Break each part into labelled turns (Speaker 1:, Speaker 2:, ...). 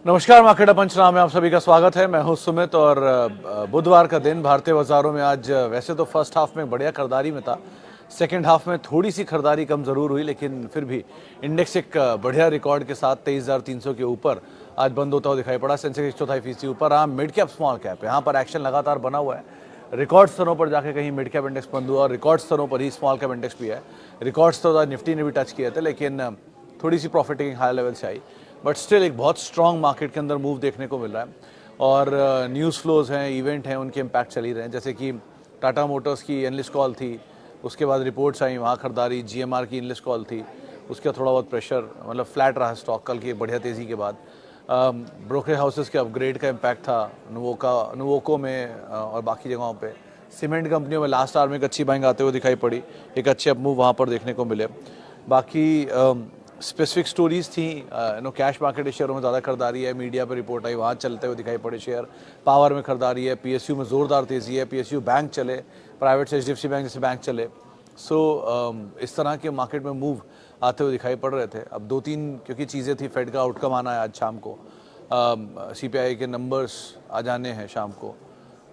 Speaker 1: नमस्कार, मार्केट पंचनामे में आप सभी का स्वागत है। मैं हूं सुमित और बुधवार का दिन भारतीय बाजारों में आज वैसे तो फर्स्ट हाफ में बढ़िया खरीदारी में था। सेकंड हाफ में थोड़ी सी खरीदारी कम जरूर हुई, लेकिन फिर भी इंडेक्स एक बढ़िया रिकॉर्ड के साथ 23,300 के ऊपर आज बंद होता हुआ दिखाई पड़ा। सेंसेक्स 1/4% ऊपर रहा। मिड कैप स्मॉल कैप यहाँ पर एक्शन लगातार बना हुआ है। रिकॉर्ड स्तरों पर जाके कहीं मिड कैप इंडेक्स बंद हुआ और रिकॉर्ड स्तरों पर ही स्मॉल कैप इंडेक्स भी है। रिकॉर्ड स्तर आज निफ्टी ने भी टच किए थे, लेकिन थोड़ी सी प्रॉफिट टेकिंग हाई लेवल से आई, बट स्टिल एक बहुत स्ट्रॉन्ग मार्केट के अंदर मूव देखने को मिल रहा है। और न्यूज़ फ्लोज हैं, इवेंट हैं, उनके इम्पैक्ट चल ही रहे हैं। जैसे कि टाटा मोटर्स की एनालिस्ट कॉल थी, उसके बाद रिपोर्ट्स आई, वहाँ खरीदारी। जीएमआर की एनालिस्ट कॉल थी, उसका थोड़ा बहुत प्रेशर, मतलब फ्लैट रहा स्टॉक कल की बढ़िया तेज़ी के बाद। ब्रोकरेज हाउसेस के अपग्रेड का इम्पैक्ट था नुवोको में और बाकी जगहों पे। सीमेंट कंपनियों में लास्ट आवर में एक अच्छी बाइंग आते हुए दिखाई पड़ी, एक अच्छे अपमूव वहाँ पर देखने को मिले। बाकी स्पेसिफिक स्टोरीज थी, कैश मार्केट शेयरों में ज़्यादा खरीदारी है, मीडिया पर रिपोर्ट आई, वहाँ चलते हुए दिखाई पड़े शेयर। पावर में खरीदारी है, पीएसयू में ज़ोरदार तेज़ी है, पीएसयू बैंक चले, प्राइवेट से एचडीएफसी बैंक जैसे बैंक चले। इस तरह के मार्केट में मूव आते हुए दिखाई पड़ रहे थे। अब दो तीन क्योंकि चीज़ें थी, फेड का आउटकम आना है आज शाम को, सीपीआई के नंबर्स आ जाने हैं शाम को,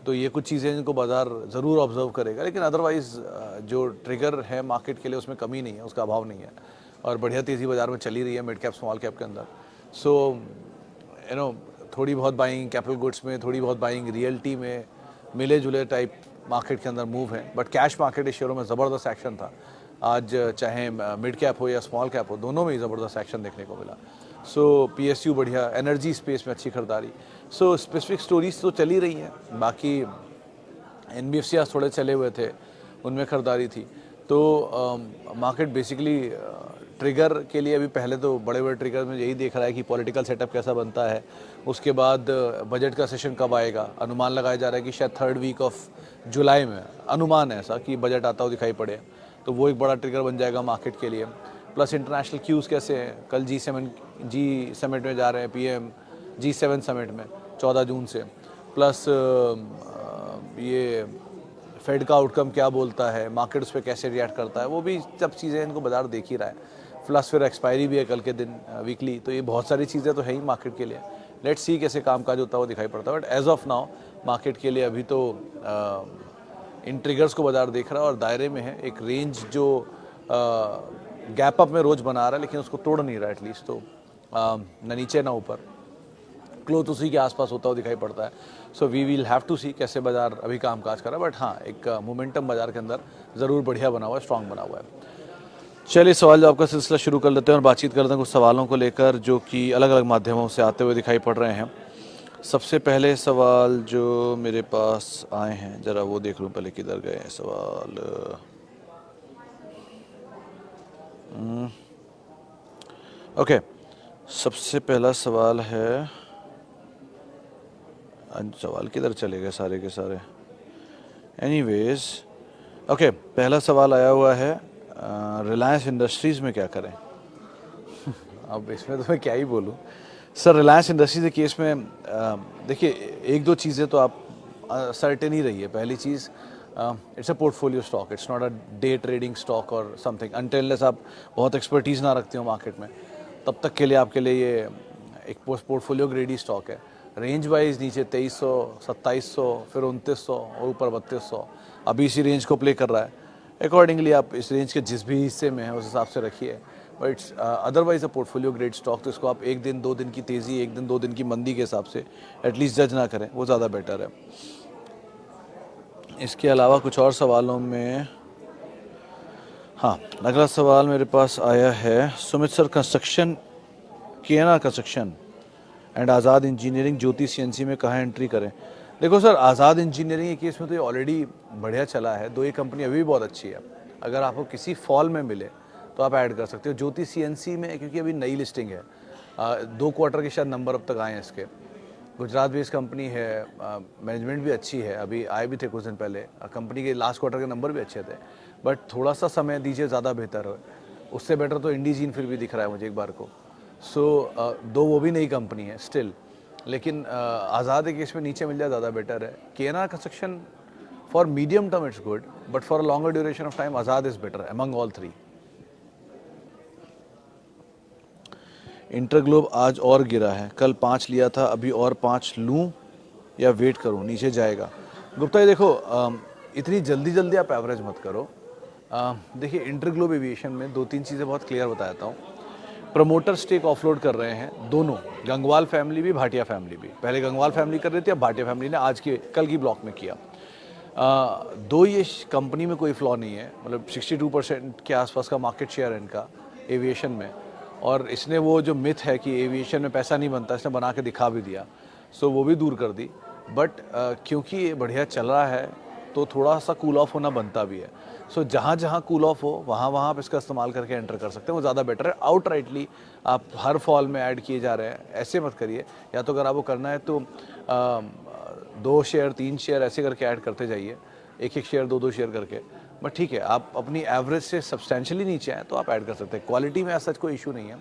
Speaker 1: तो ये कुछ चीज़ें जिनको बाजार ज़रूर ऑब्जर्व करेगा। लेकिन अदरवाइज़ जो ट्रिगर है मार्केट के लिए उसमें कमी नहीं है, उसका अभाव नहीं है और बढ़िया तेज़ी बाजार में चली रही है मिड कैप स्मॉल कैप के अंदर। थोड़ी बहुत बाइंग कैपिटल गुड्स में, थोड़ी बहुत बाइंग रियल्टी में, मिले जुले टाइप मार्केट के अंदर मूव है। बट कैश मार्केट शेयरों में ज़बरदस्त एक्शन था आज, चाहे मिड कैप हो या स्मॉल कैप हो, दोनों में ही ज़बरदस्त एक्शन देखने को मिला। पीएसयू बढ़िया, एनर्जी स्पेस में अच्छी खरीदारी। स्पेसिफिक स्टोरीज तो चली रही हैं। बाकी एनबीएफसी आज थोड़े चले हुए थे, उनमें खरीदारी थी। मार्केट बेसिकली ट्रिगर के लिए अभी पहले तो बड़े बड़े ट्रिगर में यही देख रहा है कि पॉलिटिकल सेटअप कैसा बनता है, उसके बाद बजट का सेशन कब आएगा। अनुमान लगाया जा रहा है कि शायद 3rd वीक ऑफ जुलाई में, अनुमान है ऐसा कि बजट आता हुआ दिखाई पड़े, तो वो एक बड़ा ट्रिगर बन जाएगा मार्केट के लिए। प्लस इंटरनेशनल क्यूज़ कैसे हैं, कल जी समिट में जा रहे हैं पीएम, G7 समिट में 14 जून से। प्लस ये फेड का आउटकम क्या बोलता है, मार्केट उस पर कैसे रिएक्ट करता है, वो भी सब चीज़ें इनको बाजार देख ही रहा है। प्लस फिर एक्सपायरी भी है कल के दिन वीकली, तो ये बहुत सारी चीज़ें तो है ही मार्केट के लिए। लेट्स सी कैसे कामकाज होता हुआ दिखाई पड़ता है। But as of now market के लिए अभी तो इन ट्रिगर्स को बाजार देख रहा है और दायरे में है। एक रेंज जो गैप अप में रोज बना रहा है, लेकिन उसको तोड़ नहीं रहा एटलीस्ट, तो न नीचे ना ऊपर, क्लोज उसी के आसपास होता हुआ दिखाई पड़ता है। वी विल हैव टू सी कैसे बाजार अभी कामकाज कर रहा है। बट हाँ, एक मोमेंटम बाजार के अंदर ज़रूर बढ़िया बना हुआ है, स्ट्रांग बना हुआ है। चलिए सवाल जवाब का सिलसिला शुरू कर लेते हैं और बातचीत करते हैं कुछ सवालों को लेकर जो कि अलग अलग माध्यमों से आते हुए दिखाई पड़ रहे हैं। सबसे पहले सवाल जो मेरे पास आए हैं, ज़रा वो देख लूँ पहले किधर गए हैं सवाल। ओके, सबसे पहला सवाल है, सवाल किधर चले गए सारे के सारे। एनीवेज, ओके, पहला सवाल आया हुआ है, रिलायंस इंडस्ट्रीज़ में क्या करें। अब इसमें तो मैं क्या ही बोलूँ सर। रिलायंस इंडस्ट्रीज के केस में देखिए, एक दो चीज़ें तो आप सर्टेन ही रही है। पहली चीज़, it's a portfolio stock, it's not a day trading stock और समथिंग। अनटिल आप बहुत एक्सपर्टीज़ ना रखते हो मार्केट में, तब तक के लिए आपके लिए ये एक पोर्टफोलियो ग्रेडी स्टॉक है। रेंज वाइज नीचे 2300, 2700, फिर 2900 और ऊपर 3200, अभी इसी रेंज को प्ले कर रहा है। अकॉर्डिंगली आप इस रेंज के जिस भी हिस्से में है उस हिसाब से रखिए। But it's otherwise a portfolio grade stock, तो इसको आप एक दिन दो दिन की तेज़ी, एक दिन दो दिन की मंदी के हिसाब से एटलीस्ट जज ना करें, वो ज़्यादा बेटर है। इसके अलावा कुछ और सवालों में, हाँ, अगला सवाल मेरे पास आया है, सुमित सर, कंस्ट्रक्शन केना construction and Azad engineering Jyoti CNC में कहाँ एंट्री करें। देखो सर, आज़ाद इंजीनियरिंग के केस में तो ये ऑलरेडी बढ़िया चला है, दो ही कंपनी अभी भी बहुत अच्छी है। अगर आपको किसी फॉल में मिले तो आप ऐड कर सकते हो। ज्योति सीएनसी में क्योंकि अभी नई लिस्टिंग है, 2 क्वार्टर के शायद नंबर अब तक आए हैं इसके। गुजरात बेस्ड कंपनी है, मैनेजमेंट भी अच्छी है, अभी आए भी थे कुछ दिन पहले। कंपनी के लास्ट क्वार्टर के नंबर भी अच्छे थे, बट थोड़ा सा समय दीजिए, ज़्यादा बेहतर हो। उससे बेटर तो इंडीजीन फिर भी दिख रहा है मुझे एक बार को। दो वो भी नई कंपनी है स्टिल, लेकिन आज़ाद के केस में नीचे मिल जाए ज़्यादा बेटर है। केना construction for medium term it's good, but for a longer duration of time Azad is better among all three. InterGlobe आज और गिरा है, कल 5 लिया था, अभी और 5 लूँ या वेट करूँ, नीचे जाएगा। गुप्ता जी देखो, इतनी जल्दी जल्दी आप एवरेज मत करो। देखिए इंटरग्लोब एविएशन में 2-3 चीज़ें बहुत क्लियर बता देता हूँ। प्रमोटर स्टेक ऑफलोड कर रहे हैं दोनों, गंगवाल फैमिली भी, भाटिया फैमिली भी। पहले गंगवाल फैमिली कर रही थी, अब भाटिया फैमिली ने आज के कल की ब्लॉक में किया। दो ये कंपनी में कोई फ्लॉ नहीं है, मतलब 62% के आसपास का मार्केट शेयर है इनका एविएशन में, और इसने वो जो मिथ है कि एविएशन में पैसा नहीं बनता, इसने बना के दिखा भी दिया, सो वो भी दूर कर दी। बट क्योंकि ये बढ़िया चल रहा है तो थोड़ा सा कूल ऑफ होना बनता भी है। सो जहाँ जहाँ कूल ऑफ हो वहाँ वहाँ आप इसका इस्तेमाल करके एंटर कर सकते हैं, वो ज़्यादा बेटर है। आउट राइटली आप हर फॉल में ऐड किए जा रहे हैं, ऐसे मत करिए। या तो अगर आपको करना है तो 2 शेयर 3 शेयर ऐसे करके ऐड करते जाइए, 1-1 शेयर 2-2 शेयर करके। बट ठीक है, आप अपनी एवरेज से सब्सटेंशियली नीचे आए तो आप ऐड कर सकते हैं। क्वालिटी में ऐसा कोई इशू नहीं है,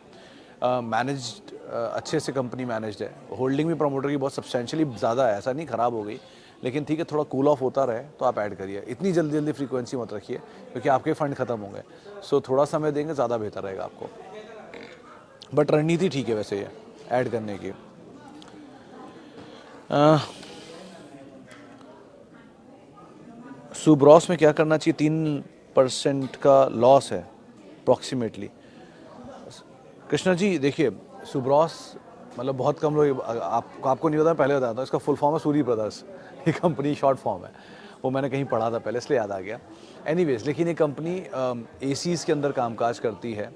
Speaker 1: मैनेज्ड अच्छे से कंपनी मैनेज्ड है। होल्डिंग भी प्रमोटर की बहुत सब्सटेंशियली ज़्यादा है, ऐसा नहीं ख़राब हो गई, लेकिन ठीक है थोड़ा कूल ऑफ होता रहे तो आप ऐड करिए। इतनी जल्दी जल्दी फ्रीक्वेंसी मत रखिए क्योंकि आपके फंड खत्म होंगे। सो थोड़ा समय देंगे ज़्यादा बेहतर रहेगा आपको। बट रणनीति ठीक है वैसे ये ऐड करने की। सुब्रॉस में क्या करना चाहिए? 3% का लॉस है अप्रॉक्सीमेटली। कृष्णा जी देखिए, सुब्रॉस मतलब बहुत कम लोग, आपको नहीं पता, पहले बताता हूँ। इसका फुल फॉर्म है सूरी ब्रदर्स। ये कंपनी शॉर्ट फॉर्म है, वो मैंने कहीं पढ़ा था पहले, इसलिए याद आ गया। एनीवेज, लेकिन ये कंपनी एसीज़ के अंदर कामकाज करती है।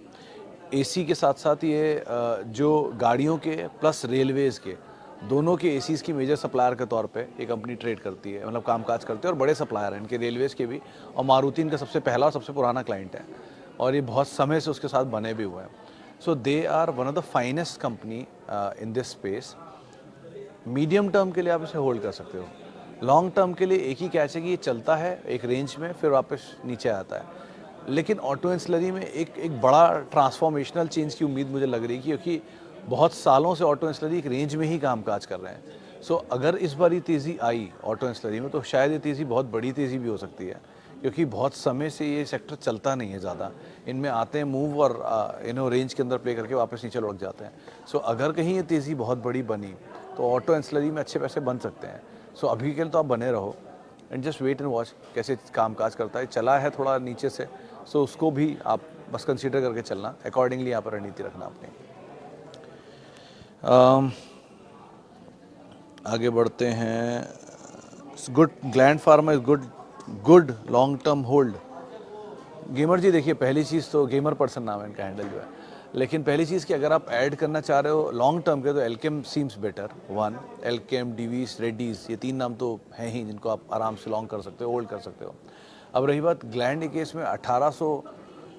Speaker 1: एसी के साथ साथ ये जो गाड़ियों के प्लस रेलवेज़ के दोनों के एसीज़ की मेजर सप्लायर के तौर पे ये कंपनी ट्रेड करती है, मतलब कामकाज करती है, और बड़े सप्लायर हैं इनके रेलवेज़ के भी। और मारुति इनका सबसे पहला और सबसे पुराना क्लाइंट है, और ये बहुत समय से उसके साथ बने भी हुए हैं। So they are one of the finest company in this space. Medium term के लिए आप इसे होल्ड कर सकते हो। लॉन्ग टर्म के लिए एक ही कैच है कि ये चलता है एक रेंज में, फिर वापस नीचे आता है। लेकिन ऑटो एंसिलरी में एक बड़ा ट्रांसफॉर्मेशनल चेंज की उम्मीद मुझे लग रही है, क्योंकि बहुत सालों से ऑटो एंसिलरी एक रेंज में ही कामकाज कर रहे हैं। सो अगर इस बार ये तेज़ी आई ऑटो एंसिलरी में, तो शायद ये तेज़ी बहुत बड़ी तेज़ी भी हो सकती है, क्योंकि बहुत समय से ये सेक्टर चलता नहीं है ज़्यादा। इनमें आते हैं मूव और रेंज के अंदर प्ले करके वापस नीचे लौट जाते हैं। सो अगर कहीं ये तेज़ी बहुत बड़ी बनी तो ऑटो एंसिलरी में अच्छे पैसे बन सकते हैं। सो अभी के लिए तो आप बने रहो and just wait and watch कैसे कामकाज करता है। चला है थोड़ा नीचे से, सो उसको भी आप बस कंसीडर करके चलना, अकॉर्डिंगली यहाँ पर रणनीति रखना अपनी। आगे बढ़ते हैं। Good, Gland Pharma is good long term hold. Gamer ji देखिए, पहली चीज़ तो गेमर पर्सन नाम है इनका, हैंडल जो है, लेकिन पहली चीज़ कि अगर आप ऐड करना चाह रहे हो लॉन्ग टर्म के तो Alkem seems better. One, Alkem, Divi's, Reddy's, ये 3 नाम तो हैं ही जिनको आप आराम से लॉन्ग कर सकते हो, होल्ड कर सकते हो। अब रही बात ग्लैंड के केस में, 1800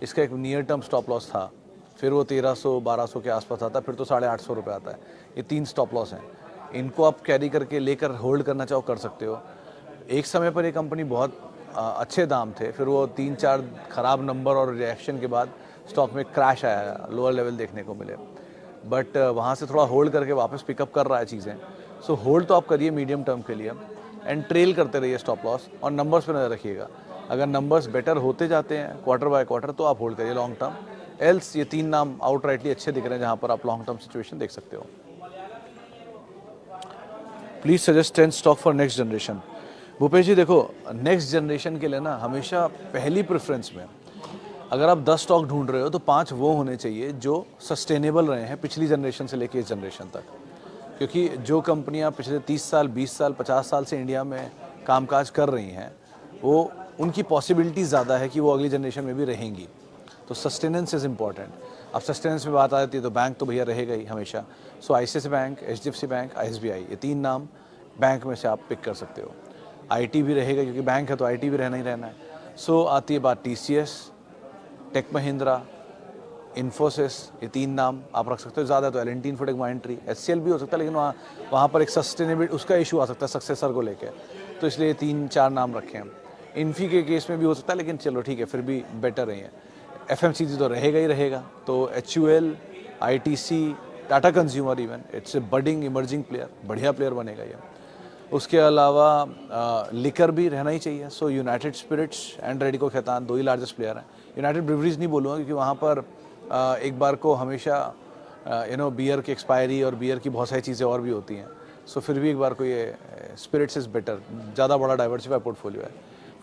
Speaker 1: इसका एक नियर टर्म स्टॉप लॉस था, फिर वो 1300-1200 के आसपास आता है, फिर तो 850 रुपये आता है। ये 3 स्टॉप लॉस हैं, इनको आप कैरी करके लेकर होल्ड करना चाहो कर सकते हो। एक समय पर ये कंपनी बहुत अच्छे दाम थे, फिर वो 3-4 ख़राब नंबर और रिएक्शन के बाद स्टॉक में क्रैश आया, लोअर लेवल देखने को मिले। बट वहाँ से थोड़ा होल्ड करके वापस पिकअप कर रहा है चीज़ें। सो होल्ड तो आप करिए मीडियम टर्म के लिए, एंड ट्रेल करते रहिए स्टॉप लॉस, और नंबर्स पे नज़र रखिएगा। अगर नंबर्स बेटर होते जाते हैं क्वार्टर बाय क्वार्टर तो आप होल्ड करिए लॉन्ग टर्म। एल्स ये 3 नाम आउट राइटली अच्छे दिख रहे हैं जहाँ पर आप लॉन्ग टर्म सिचुएशन देख सकते हो। Please suggest 10 stock for next generation. Bhupesh ji देखो, नेक्स्ट जनरेशन के लिए ना हमेशा पहली प्रेफरेंस में अगर आप 10 स्टॉक ढूंढ रहे हो तो 5 वो होने चाहिए जो सस्टेनेबल रहे हैं पिछली जनरेशन से लेकर इस जनरेशन तक। क्योंकि जो कंपनियां पिछले 30 साल, 20 साल, 50 साल से इंडिया में कामकाज कर रही हैं, वो उनकी पॉसिबिलिटी ज़्यादा है कि वो अगली जनरेशन में भी रहेंगी। तो सस्टेनेंस इज़ इम्पॉर्टेंट। अब सस्टेनेंस में बात आती है तो बैंक तो भैया रहेगा ही हमेशा। सो ICICI bank, HDFC bank, ISBI, ये 3 नाम बैंक में से आप पिक कर सकते हो। IT भी रहेगा क्योंकि बैंक है तो IT भी रहना ही रहना है। सो आती है बात TCS, टेक महिंद्रा, इन्फोसिस, ये 3 नाम आप रख सकते हो। ज़्यादा तो L&T इन्फोटेक, माइंडट्री, HCL भी हो सकता है, लेकिन वहाँ पर एक सस्टेनेबिलिटी उसका इशू आ सकता है सक्सेसर को लेकर, तो इसलिए 3-4 नाम रखे हैं। इन्फी के केस में भी हो सकता है, लेकिन चलो ठीक है, फिर भी बेटर नहीं है। FMCG तो रहेगा ही रहेगा, तो HUL, ITC, Tata consumer, even it's a budding emerging player, बढ़िया प्लेयर बनेगा ये। उसके अलावा लिकर भी रहना ही चाहिए। So United Spirits and Radico Khaitan 2 ही लार्जेस्ट प्लेयर हैं। यूनाइटेड ब्रिवरीज नहीं बोलूँगा क्योंकि वहाँ पर एक बार को हमेशा बियर की एक्सपायरी और बियर की बहुत सारी चीज़ें और भी होती हैं। सो फिर भी एक बार कोई स्पिरिट्स इज़ बेटर, ज़्यादा बड़ा डाइवर्सिफाई पोर्टफोलियो है।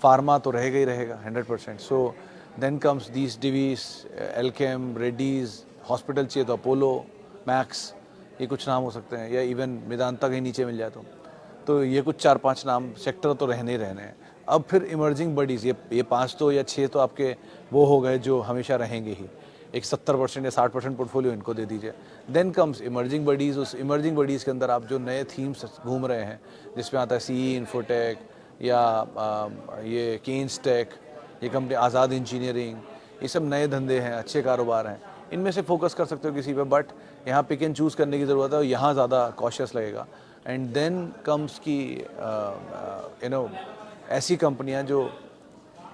Speaker 1: फार्मा तो रहेगा ही रहेगा 100%। So then comes these Divi's, Alkem, Reddy's, hospital चाहिए तो अपोलो, मैक्स, ये कुछ नाम हो सकते हैं, या इवन मेदांता कहीं नीचे मिल जाए तो ये कुछ 4-5 नाम सेक्टर तो रहने ही रहने हैं। अब फिर इमर्जिंग बडीज़, ये 5 तो या 6 तो आपके वो हो गए जो हमेशा रहेंगे ही। एक 70% या 60% पोर्टफोलियो इनको दे दीजिए। Then comes emerging buddies. उस इमर्जिंग बडीज़ के अंदर आप जो नए थीम्स घूम रहे हैं, जिसमें आता है सीई इन्फोटेक, या ये केन्स टेक, ये कंपनी आज़ाद इंजीनियरिंग, ये सब नए धंधे हैं, अच्छे कारोबार हैं, इनमें से फोकस कर सकते हो किसी पे। बट यहाँ पिक एंड चूज़ करने की ज़रूरत है, और यहाँ ज़्यादा कॉशियस लगेगा। एंड देन कम्स की ऐसी कंपनियाँ जो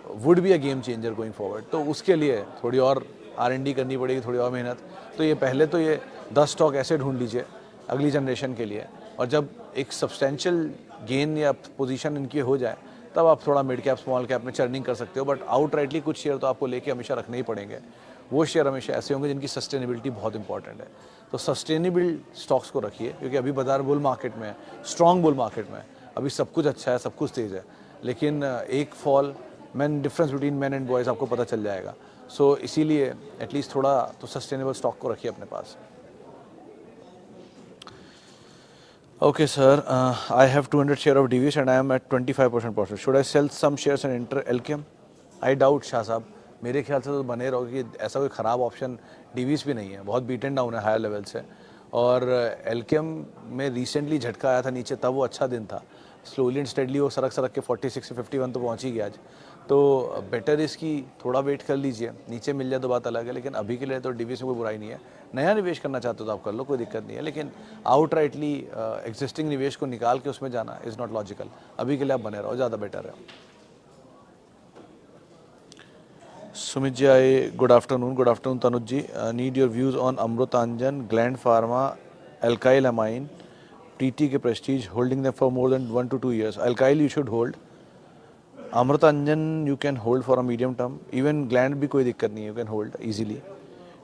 Speaker 1: would be a game changer going forward, तो उसके लिए थोड़ी और R&D करनी पड़ेगी, थोड़ी और मेहनत। तो ये पहले तो ये 10 स्टॉक ऐसे ढूंढ लीजिए अगली जनरेशन के लिए, और जब एक सब्सटेंशियल गेन या पोजीशन इनकी हो जाए, तब आप थोड़ा मिड कैप स्मॉल कैप में चर्निंग कर सकते हो। बट आउटराइटली कुछ शेयर तो आपको लेके हमेशा रखने ही पड़ेंगे। वो शेयर हमेशा ऐसे होंगे जिनकी सस्टेनेबिलिटी बहुत इंपॉर्टेंट है। तो सस्टेनेबल स्टॉक्स को रखिए, क्योंकि अभी बाजार बुल मार्केट में है, स्ट्रॉन्ग बुल मार्केट में है। अभी सब कुछ अच्छा है, सब कुछ तेज़ है, लेकिन एक fall, difference between man and boys आपको पता चल जाएगा। सो इसीलिए एटलीस्ट थोड़ा तो सस्टेनेबल स्टॉक को रखिए अपने पास। Okay, sir. I have 200 share of DVs and I am at 25% profit. Should I sell some shares and enter Elkem? I doubt, Shah साहब। मेरे ख्याल से तो बने रहो कि ऐसा कोई ख़राब ऑप्शन डीवीस भी नहीं है, बहुत बीट एंड डाउन है हायर लेवल से। और एल्केम में रिसेंटली झटका आया था नीचे, तब वो अच्छा दिन था। स्लोली एंड स्टेडली वो सरक के 46 से 51 तो पहुंच ही गया आज। तो बेटर इसकी थोड़ा वेट कर लीजिए, नीचे मिल जाए तो बात अलग है, लेकिन अभी के लिए तो डीवीस में कोई बुराई नहीं है। नया निवेश करना चाहते हो तो आप कर लो, कोई दिक्कत नहीं है, लेकिन आउटराइटली एग्जिस्टिंग निवेश को निकाल के उसमें जाना इज़ नॉट लॉजिकल। अभी के लिए आप बने रहो, ज़्यादा बेटर है। सुमित जी आए, good afternoon Tanuj ji. Need your views on Amrutanjan, Gland Pharma, Alkyl Amines, TTK Prestige, holding them for more than 1 to 2 years. Alkyl you should hold, Amrutanjan you can hold for a medium term, even Gland भी कोई दिक्कत नहीं है, you can hold easily.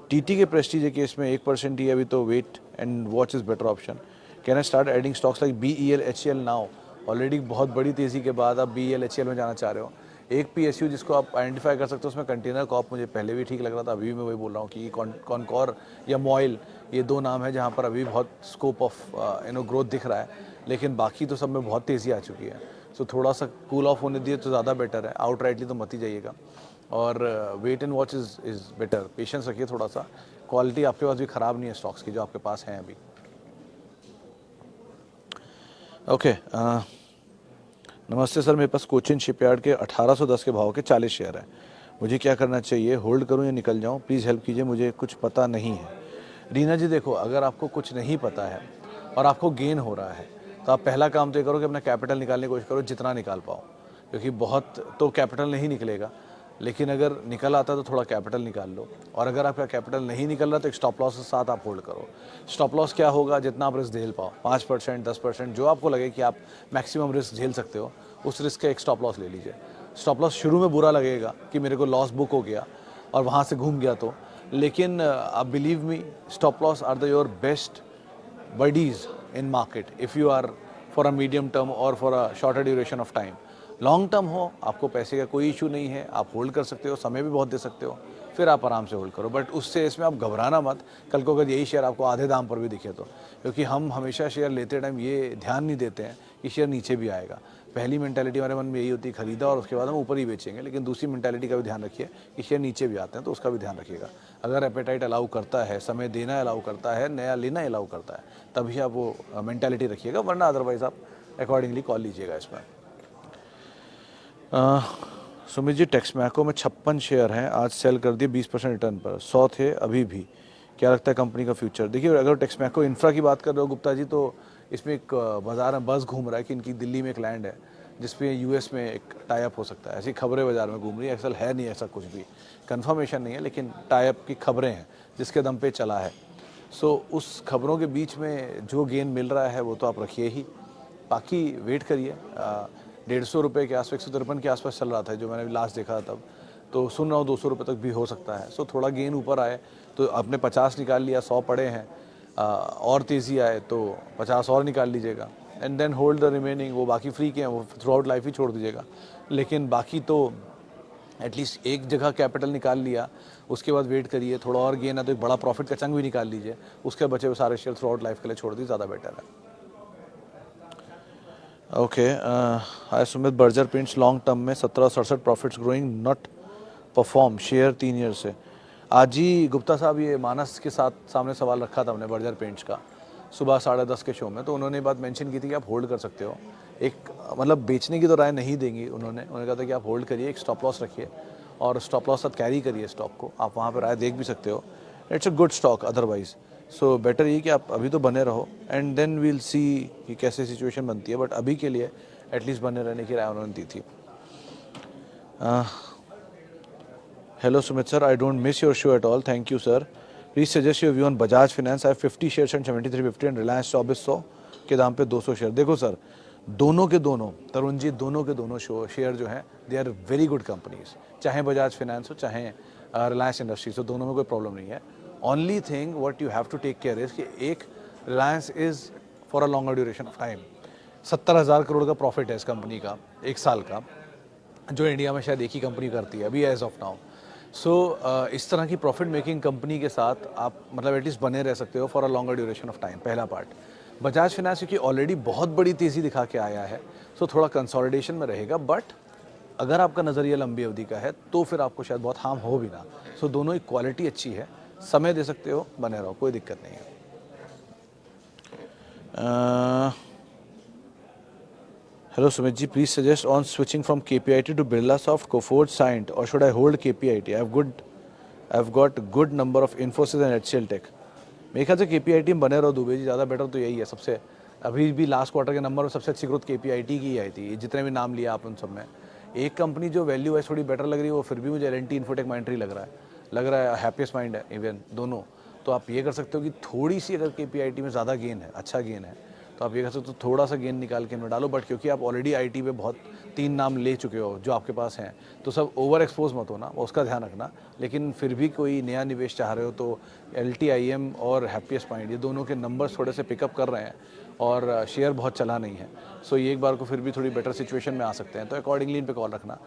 Speaker 1: TTK Prestige के case में 1% ही अभी, तो wait and watch is better option. Can I start adding stocks like BEL, HCL now? Already बहुत बड़ी तेज़ी के बाद आप BEL, HCL में जाना चाह रहे हो। एक PSU जिसको आप आइडेंटिफाई कर सकते हो उसमें कंटेनर कॉर्प मुझे पहले भी ठीक लग रहा था, अभी भी मैं वही बोल रहा हूँ कि कॉनकॉर या मॉइल, ये 2 नाम है जहाँ पर अभी बहुत स्कोप ऑफ ग्रोथ दिख रहा है, लेकिन बाकी तो सब में बहुत तेज़ी आ चुकी है। सो थोड़ा सा कूल ऑफ होने दिए तो ज़्यादा बेटर है, आउटराइटली तो मत ही जाइएगा। और wait and watch is better, patience रखिए थोड़ा सा। क्वालिटी आपके पास भी ख़राब नहीं है स्टॉक्स की जो आपके पास हैं अभी। ओके, नमस्ते सर, मेरे पास कोचिन शिपयार्ड के 1810 के भाव के 40 शेयर हैं। मुझे क्या करना चाहिए, होल्ड करूं या निकल जाऊं? प्लीज़ हेल्प कीजिए, मुझे कुछ पता नहीं है। रीना जी देखो, अगर आपको कुछ नहीं पता है और आपको गेन हो रहा है, तो आप पहला काम तो ये करो कि अपना कैपिटल निकालने की कोशिश करो, जितना निकाल पाओ, क्योंकि बहुत तो कैपिटल नहीं निकलेगा, लेकिन अगर निकल आता है तो थोड़ा कैपिटल निकाल लो। और अगर आपका कैपिटल नहीं निकल रहा तो एक स्टॉप लॉस के साथ आप होल्ड करो। स्टॉप लॉस क्या होगा, जितना आप रिस्क झेल पाओ, 5%, 10%, जो आपको लगे कि आप मैक्सिमम रिस्क झेल सकते हो, उस रिस्क का एक स्टॉप लॉस ले लीजिए। स्टॉप लॉस शुरू में बुरा लगेगा कि मेरे को लॉस बुक हो गया और वहाँ से घूम गया तो, लेकिन आप believe me, stop loss are the your best buddies in market if you are for a medium term or for a shorter duration of time. Long term हो, आपको पैसे का कोई इशू नहीं है, आप होल्ड कर सकते हो, समय भी बहुत दे सकते हो, फिर आप आराम से होल्ड करो। बट उससे इसमें आप घबराना मत, कल को अगर यही शेयर आपको आधे दाम पर भी दिखे तो, क्योंकि हम हमेशा शेयर लेते टाइम ये ध्यान नहीं देते हैं कि शेयर नीचे भी आएगा। पहली मेंटालिटी हमारे मन में यही होती है, खरीदा और उसके बाद हम ऊपर ही बेचेंगे, लेकिन दूसरी मेंटालिटी का भी ध्यान रखिए कि शेयर नीचे भी आते हैं, तो उसका भी ध्यान रखिएगा। अगर एपेटाइट अलाउ करता है, समय देना अलाउ करता है, नया लेना अलाउ करता है, तभी आप वो मेंटालिटी रखिएगा, वरना अदरवाइज़ आप अकॉर्डिंगली कॉल लीजिएगा इसमें। सुमित जी, टेक्समैको में 56 शेयर हैं, आज सेल कर दिए 20% रिटर्न पर, 100 थे अभी भी। क्या लगता है कंपनी का फ्यूचर? देखिए, अगर टेक्समैको इंफ्रा की बात कर रहे हो गुप्ता जी, तो इसमें एक बाजार में बज़ घूम रहा है कि इनकी दिल्ली में एक लैंड है जिसपे यूएस में एक टाई अप हो सकता है। ऐसी खबरें बाजार में घूम रही है, असल है नहीं ऐसा कुछ भी, कंफर्मेशन नहीं है, लेकिन टाई अप की खबरें हैं जिसके दम पे चला है। सो उस खबरों के बीच में जो गेन मिल रहा है वो तो आप रखिए ही, बाकी वेट करिए। 150 रुपये के आसपास, 153 के आसपास चल रहा था जो मैंने लास्ट देखा था तब, तो सुन रहा हूँ 200 रुपये तक भी हो सकता है। सो थोड़ा गेन ऊपर आए तो आपने 50 निकाल लिया, 100 पड़े हैं, और तेज़ी आए तो 50 और निकाल लीजिएगा and then hold the remaining. वो बाकी फ्री के हैं, वो थ्रू आउट लाइफ ही छोड़ दीजिएगा। लेकिन बाकी तो एटलीस्ट एक जगह कैपिटल निकाल लिया, उसके बाद वेट करिए, थोड़ा और गेन है तो एक बड़ा प्रॉफिट का चंक भी निकाल लीजिए, उसके बचे हुए सारे शेयर थ्रू आउट लाइफ के लिए छोड़ दी, ज़्यादा बेटर है। Okay, hi Sumit, Berger Paints long term में 1767 profits growing not perform share 3 year से। आज ही गुप्ता साहब ये मानस के साथ सामने सवाल रखा था हमने बर्जर पेंट्स का सुबह 10:30 के शो में, तो उन्होंने बात मेंशन की थी कि आप होल्ड कर सकते हो। एक मतलब बेचने की तो राय नहीं देंगी उन्होंने कहा था कि आप होल्ड करिए, एक स्टॉप लॉस रखिए और स्टॉप लॉस साथ कैरी करिए स्टॉक को, आप वहाँ पर राय देख भी सकते हो। It's a good stock otherwise. So better ये कि आप अभी तो बने रहो एंड देन वील सी कि कैसे सिचुएशन बनती है, बट अभी के लिए एटलीस्ट बने रहने की राय उन्होंने दी थी। Hello Sumit sir, I don't miss your show at all. Thank you sir. Please suggest your view on Bajaj Finance. I have 50 shares and 7350 and Reliance 2400 के दाम पे 200 शेयर। देखो सर, दोनों के दोनों तरुण जी, दोनों के दोनों शेयर जो हैं they are very good companies, चाहे बजाज फिनेंस हो चाहे रिलायंस इंडस्ट्रीज हो, दोनों में कोई प्रॉब्लम नहीं है। Only thing what you have to take care is कि एक Reliance is for a longer duration of time. 70,000 crore का प्रॉफिट है इस कंपनी का एक साल का, जो इंडिया में शायद एक ही कंपनी करती है अभी एज ऑफ नाउ। सो इस तरह की प्रॉफिट मेकिंग कंपनी के साथ आप मतलब एटलीस्ट बने रह सकते हो for a longer duration of time, पहला पार्ट। बजाज फिनेंस क्योंकि ऑलरेडी बहुत बड़ी तेज़ी दिखा के आया है, सो थोड़ा कंसोलिडेशन में रहेगा, बट अगर आपका नज़रिया लंबी अवधि का है तो फिर आपको शायद बहुत हार्म हो भी ना। सो दोनों की क्वालिटी अच्छी है, समय दे सकते हो, बने रहो, कोई दिक्कत नहीं है। Hello Sumit ji, please suggest on switching from KPIT to Birlasoft, Coforge, Cyient, or should I hold KPIT? I've got good number of Infosys and HCL Tech. मेरे ख्याल से KPIT में बने रहो दुबे जी, ज़्यादा बेटर तो यही है सबसे। अभी भी लास्ट क्वार्टर के नंबर में सबसे अच्छी ग्रोथ KPIT की आई थी, जितने भी नाम लिया आप उन सब में। एक कंपनी जो वैल्यू वाइज थोड़ी बेटर लग रही है वो फिर भी मुझे L&T इन्फोटेक माइंट्री लग रहा है हैप्पीएस्ट माइंड है इवन दोनों। तो आप ये कर सकते हो कि थोड़ी सी अगर KPIT में ज़्यादा गेन है, अच्छा गेन है, तो आप ये कह सकते हो थोड़ा सा गेन निकाल के इनमें डालो, बट क्योंकि आप ऑलरेडी आईटी पे बहुत 3 नाम ले चुके हो जो आपके पास हैं, तो सब ओवर एक्सपोज मत होना, उसका ध्यान रखना। लेकिन फिर भी कोई नया निवेश चाह रहे हो तो LTIM और हैप्पीएस्ट माइंड ये दोनों के नंबर्स थोड़े से पिकअप कर रहे हैं और शेयर बहुत चला नहीं है, सो ये एक बार को फिर भी थोड़ी बेटर सिचुएशन में आ सकते हैं, तो अकॉर्डिंगली इन पर कॉल रखना।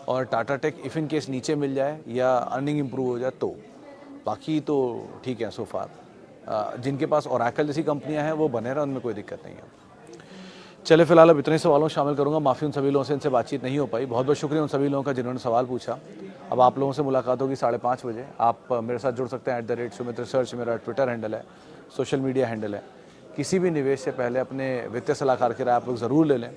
Speaker 1: और Tata tech if in case नीचे मिल जाए या अर्निंग इम्प्रूव हो जाए तो, बाकी तो ठीक है सो फार। जिनके पास ओरेकल जैसी कंपनियां हैं वो बने रहे, उनमें कोई दिक्कत नहीं है। चले फिलहाल अब इतने सवालों शामिल करूंगा, माफ़ी उन सभी लोगों से इनसे बातचीत नहीं हो पाई। बहुत बहुत शुक्रिया उन सभी लोगों का जिन्होंने सवाल पूछा। अब आप लोगों से मुलाकात होगी 5:30 बजे। आप मेरे साथ जुड़ सकते हैं @Sumit Research मेरा ट्विटर हैंडल है, सोशल मीडिया हैंडल है। किसी भी निवेश से पहले अपने वित्तीय सलाहकार की राय आप लोग ज़रूर ले लें,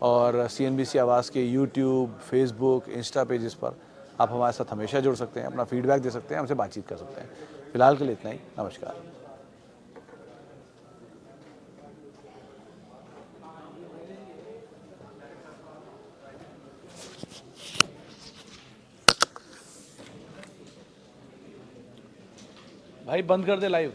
Speaker 1: और CNBC आवाज़ के यूट्यूब, फेसबुक, इंस्टा पेजेस पर आप हमारे साथ हमेशा जुड़ सकते हैं, अपना फीडबैक दे सकते हैं, हमसे बातचीत कर सकते हैं। फिलहाल के लिए इतना ही, नमस्कार। भाई बंद कर दे लाइव।